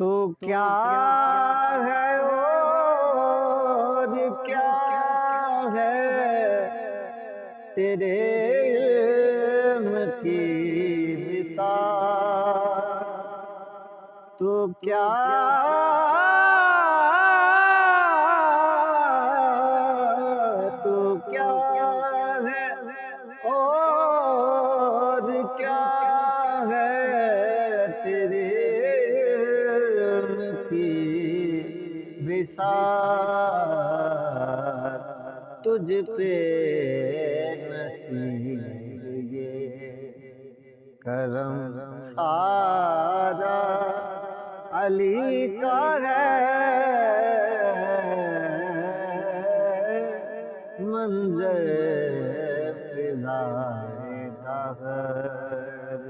تو کیا ہے اور کیا ہے تیرے علم کی مثال، تو کیا ہے اور کیا ہے تیرے علم کی بساط، تجھ پہ نصیب یہ کرم سارا علی کا ہے، منظر فضائے دہر